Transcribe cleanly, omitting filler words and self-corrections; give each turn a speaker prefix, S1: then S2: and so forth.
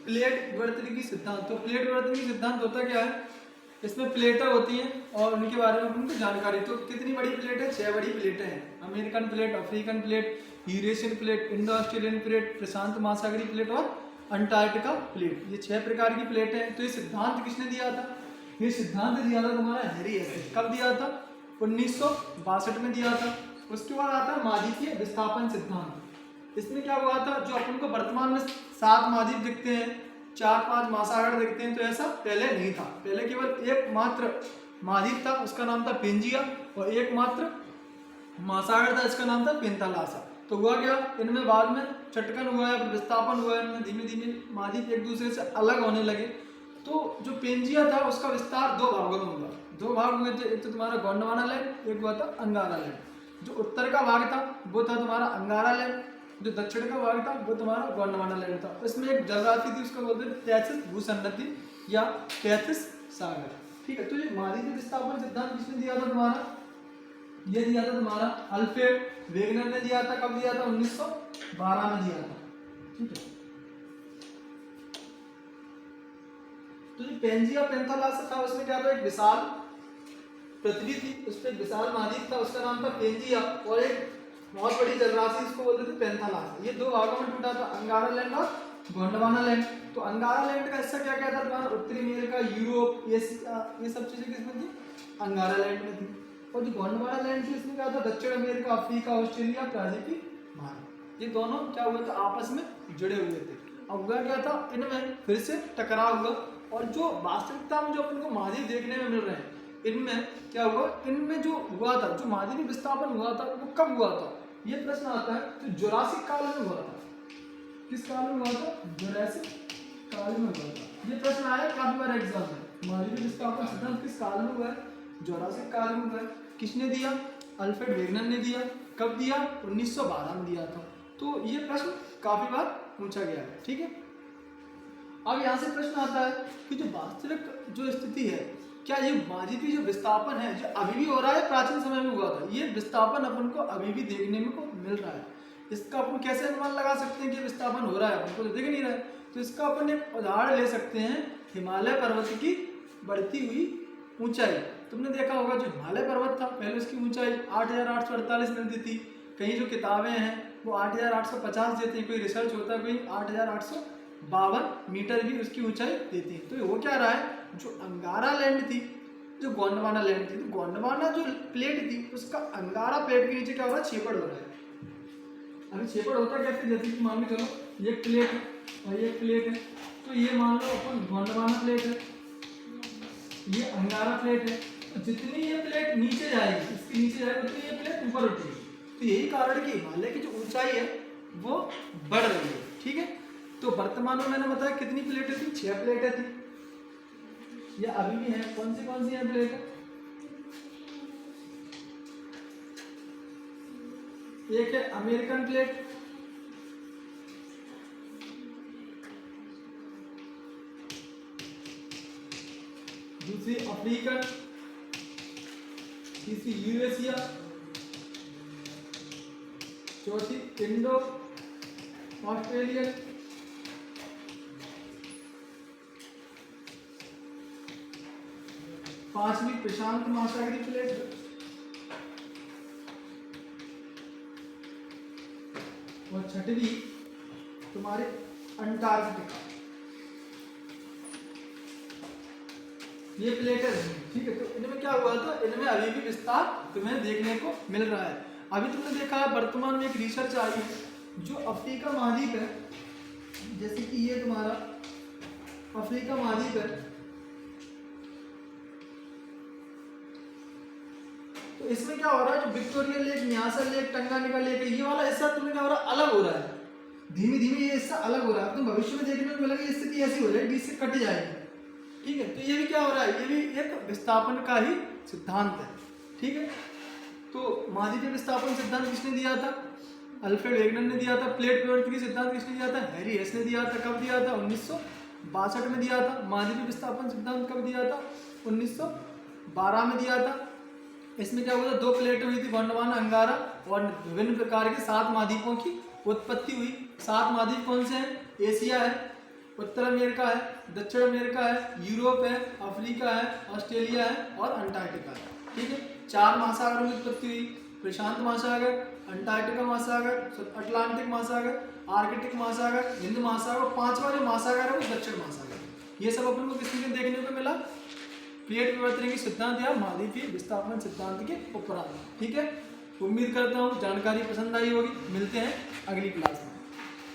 S1: Plate विवर्तनिकी सिद्धांत। तो plate विवर्तनिकी सिद्धांत होता क्या है, इसमें प्लेटें होती हैं और उनके बारे में उनको जानकारी। तो कितनी बड़ी प्लेट है, 6 बड़ी प्लेटें हैं। American plate, African plate, Eurasian plate, Indo Australian plate, प्रशांत महासागरीय प्लेट और अंटार्कटिका प्लेट, ये 6 प्रकार की प्लेटें हैं। तो ये सिद्धांत किसने दिया था, ये सिद्धांत दिया था तुम्हारा हैरी हेस। कब दिया था, 1962 में दिया था। उसके बाद आता है महाद्वीपीय विस्थापन सिद्धांत। इसमें क्या हुआ था, जो अपन को वर्तमान में 7 महाद्वीप दिखते हैं, 4-5 महासागर दिखते हैं, तो ऐसा पहले नहीं था। पहले केवल एकमात्र महाद्वीप था, उसका नाम था पेंजिया, और एकमात्र महासागर था, इसका नाम था पेंथालासा। तो हुआ क्या, इनमें बाद में चटकन हुआ है, विस्थापन हुआ है, इनमें धीमे धीमे महाद्वीप एक दूसरे से अलग होने लगे। तो जो पेंजिया था उसका विस्तार 2 भागों में हुआ। 2 भाग हुए थे, एक तो तुम्हारा गोंडवाना लैंड, एक हुआ था अंगारा लैंड। जो उत्तर का भाग था वो था तुम्हारा अंगारा लैंड, जो दक्षिण का भाग था वो तुम्हारा गोंडवाना लैंड था। इसमें एक जलराशि थी, उसको बोलते हैं तैथिस भूसंनति या तैथिस सागर। ठीक है, तो ये महाद्वीपीय विस्थापन सिद्धांत किसने दिया था तुम्हारा, ये दिया था तुम्हारा अल्फ्रेड वेगनर ने दिया था। कब दिया था, 1912 में दिया था। ठीक है, तो जो पेंजिया पेंथालासा था उसमें क्या था, एक विशाल पृथ्वी थी, उस पर एक विशाल महाद्वीप था, उसका नाम था पेंजिया, और एक बहुत बड़ी जलराशि इसको बोलते थे पेंथालासा। ये 2 भागों में टूटा था, अंगारा लैंड और गोंडवाना लैंड। तो अंगारा लैंड का हिस्सा क्या क्या था तुम्हारा, उत्तरी अमेरिका, यूरोप, एशिया, ये सब चीजें किसमें थी, अंगारा लैंड में थी। और जो गोंडवाना लैंड थी इसमें क्या था, दक्षिण अमेरिका, अफ्रीका, ऑस्ट्रेलिया, प्रायद्वीपीय भारत, ये दोनों क्या हुए थे, आपस में जुड़े हुए थे। अब हुआ क्या था, इनमें फिर से टकराव हुआ, और जो वास्तविकता में जो अपन को महाद्वीप देखने में मिल रहे हैं, इनमें क्या हुआ, इनमें जो हुआ था, जो महाद्वीपीय विस्थापन हुआ था वो कब हुआ था, ये प्रश्न आता है। तो जुरासिक काल में हुआ था। किस काल में हुआ था, जुरासिक काल में हुआ था। ये प्रश्न आया काफी बार एग्जाम में, महाद्वीपीय विस्थापन सिद्धांत किस काल में हुआ है, जुरासिक काल में हुआ है। किसने दिया, अल्फ्रेड वेगनर ने दिया। कब दिया, 1912 में दिया था। तो ये प्रश्न काफी बार पूछा गया है। ठीक है, अब यहाँ से प्रश्न आता है कि जो वास्तविक जो स्थिति है, क्या ये महाद्वीपीय जो विस्थापन है जो अभी भी हो रहा है, प्राचीन समय में हुआ था, ये विस्थापन अपन को अभी भी देखने में को मिल रहा है। इसका अपन कैसे अनुमान लगा सकते हैं कि विस्थापन हो रहा है, अपन को तो दिख नहीं रहा है। तो इसका अपन एक उदाहरण ले सकते हैं, हिमालय पर्वत की बढ़ती हुई ऊंचाई। तुमने देखा होगा जो हिमालय पर्वत था पहले उसकी ऊंचाई 8,848 मिलती थी। कई जो किताबें हैं वो 8,850 देती हैं, कोई रिसर्च होता है कोई 8,852 मीटर भी उसकी ऊंचाई देती है। तो वो क्या रहा है, जो अंगारा लैंड थी, जो गोंडवाना लैंड थी, तो गोंडवाना जो प्लेट थी उसका अंगारा प्लेट के नीचे क्या हो रहा है, छेपड़ हो रहा है। अभी छेपड़ होता कैसे, जैसे कि मान के चलो ये प्लेट है और ये प्लेट है, तो ये मान लो अपन गोंडवाना प्लेट है, ये अंगारा प्लेट है। तो जितनी ये प्लेट नीचे जाएगी, इसके नीचे जाएगी, उतनी ये प्लेट ऊपर उठेगी। तो यही कारण कि हिमालय की जो ऊंचाई है वो बढ़ रही है। ठीक है, तो वर्तमान में मैंने बताया कितनी प्लेटें थी, 6 प्लेटें थी। ये अभी भी है, कौन सी है प्लेट, एक है अमेरिकन प्लेट, दूसरी अफ्रीकन, तीसरी यूरेशिया, चौथी इंडो ऑस्ट्रेलियन, पांचवी प्रशांत महासागरीय प्लेट, और छठवीं तुम्हारे अंटार्कटिका। ये प्लेटें हैं। ठीक है, तो इनमें क्या हुआ था, इनमें अभी भी विस्तार तुम्हें देखने को मिल रहा है। अभी तुमने देखा है वर्तमान में एक रिसर्च आई है, जो अफ्रीका महाद्वीप है, जैसे कि ये तुम्हारा अफ्रीका महाद्वीप है, तो इसमें क्या हो रहा है, जो Victoria lake, Nyasa lake, Tanganyika lake है, ये वाला हिस्सा तुम्हें क्या हो रहा है, अलग हो रहा है। धीमे धीमे ये हिस्सा अलग हो रहा है। तुम भविष्य में देखने को मिलेगा स्थिति ऐसी हो जाएगी, इससे कट जाएगी। ठीक है, तो ये भी क्या हो रहा है, ये भी एक विस्थापन का ही सिद्धांत है। ठीक है, तो महाद्वीपीय विस्थापन सिद्धांत किसने दिया था, अल्फ्रेड वेगनर ने दिया था। प्लेट विवर्तनिकी सिद्धांत किसने दिया था, हैरी हेस ने दिया था। कब दिया था, 1962 में दिया था। महाद्वीपीय विस्थापन सिद्धांत कब दिया था, 1912 में दिया था। इसमें क्या हुआ था, 2 प्लेटें हुई थी, गोंडवाना, अंगारा, और विभिन्न प्रकार के 7 महाद्वीपों की उत्पत्ति हुई। 7 महाद्वीप कौन से हैं, एशिया है, उत्तर अमेरिका है, दक्षिण अमेरिका है, यूरोप है, अफ्रीका है, ऑस्ट्रेलिया है और अंटार्कटिका है। ठीक है, 4 महासागरों की उत्पत्ति हुई, प्रशांत महासागर, अंटार्कटिका महासागर, अटलांटिक महासागर, आर्कटिक महासागर, हिंद महासागर, 5वां जो महासागर है वो दक्षिण महासागर। ये सब अपन को किसी में देखने को मिला प्लेट विवर्तन के सिद्धांत या महाद्वीपीय विस्थापन सिद्धांत के उपरांत। ठीक है, उम्मीद करता हूँ जानकारी पसंद आई होगी। मिलते हैं अगली क्लास में।